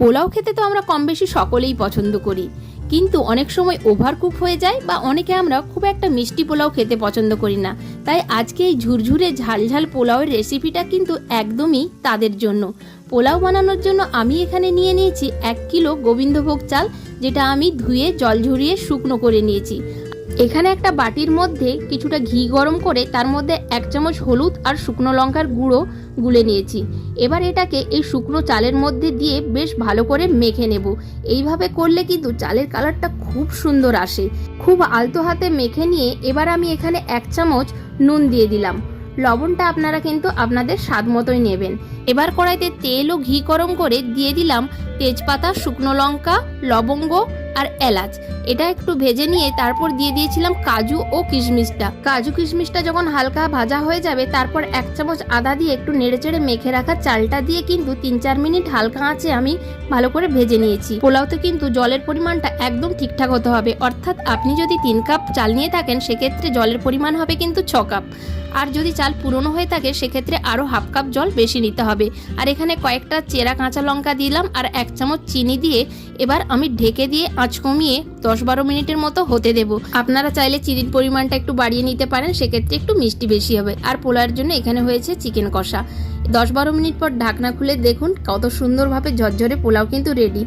পোলাও খেতে তো আমরা কম বেশি সকলেই পছন্দ করি, কিন্তু অনেক সময় ওভারকুক হয়ে যায় বা অনেকে আমরা খুব একটা মিষ্টি পোলাও খেতে পছন্দ করি না। তাই আজকে এই ঝুরঝুরে ঝালঝাল পোলাওয়ের রেসিপিটা কিন্তু একদমই তাদের জন্য। পোলাও বানানোর জন্য আমি এখানে নিয়ে নিয়েছি 1 কিলো গোবিন্দভোগ চাল, যেটা আমি ধুয়ে জল ঝরিয়ে শুকনো করে নিয়েছি। এখানে একটা বাটির মধ্যে কিছুটা ঘি গরম করে তার মধ্যে 1 চামচ হলুদ আর শুকনো লঙ্কার গুঁড়ো গুলে নিয়েছি। এবার এটাকে এই শুকনো চালের মধ্যে দিয়ে বেশ ভালো করে মেখে নেব। এইভাবে করলে কিন্তু চালের কালারটা খুব সুন্দর আসে। খুব আলতো হাতে মেখে নিয়ে এবার আমি এখানে 1 চামচ নুন দিয়ে দিলাম। লবণটা আপনারা কিন্তু আপনাদের স্বাদ মতোই নেবেন। এবার কড়াইতে তেল ও ঘি গরম করে দিয়ে দিলাম তেজপাতা, শুকনো লঙ্কা, লবঙ্গ আর এলাচ। এটা একটু ভেজে নিয়ে তারপর দিয়ে দিয়েছিলাম কাজু ও কিশমিশটা। কাজু কিশমিশটা যখন হালকা ভাজা হয়ে যাবে তারপর 1 চামচ আদা দিয়ে একটু নেড়েচেড়ে মেখে রাখা চালটা দিয়ে কিন্তু 3-4 মিনিট হালকা আঁচে আমি ভালো করে ভেজে নিয়েছি। পোলাওতে কিন্তু জলের পরিমাণটা একদম ঠিকঠাক হতে হবে, অর্থাৎ আপনি যদি 3 কাপ চাল নিয়ে থাকেন সেক্ষেত্রে জলের পরিমাণ হবে কিন্তু 6 কাপ। আর যদি চাল পুরনো হয়ে থাকে সেক্ষেত্রে আরও হাফ কাপ জল বেশি নিতে হবে। আর এখানে কয়েকটা চেরা কাঁচা লঙ্কা দিলাম আর 1 চামচ চিনি দিয়ে এবার আমি ঢেকে দিয়ে আঁচ কমিয়ে 10-12 মিনিটের মতো হতে দেব। আপনারা চাইলে চিনির পরিমাণটা একটু বাড়িয়ে নিতে পারেন, সেক্ষেত্রে একটু মিষ্টি বেশি হবে। আর পোলাওয়ের জন্য এখানে হয়েছে চিকেন কষা। 10-12 মিনিট পর ঢাকনা খুলে দেখুন কত সুন্দরভাবে ঝরঝরে পোলাও কিন্তু রেডি।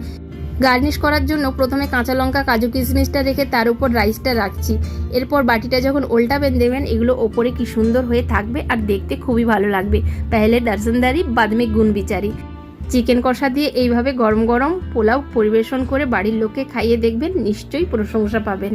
গার্নিশ করার জন্য প্রথমে কাঁচা লঙ্কা, কাজু কিশমিশটা রেখে তার উপর রাইসটা রাখছি। এরপর বাটিটা যখন উল্টাবেন দেবেন এগুলো ওপরে কি সুন্দর হয়ে থাকবে আর দেখতে খুবই ভালো লাগবে। পহলে দর্শনদারি বাদ মে গুণ বিচারি। চিকেন কষা দিয়ে এইভাবে গরম গরম পোলাও পরিবেশন করে বাড়ির লোককে খাইয়ে দেখবেন, নিশ্চয়ই প্রশংসা পাবেন।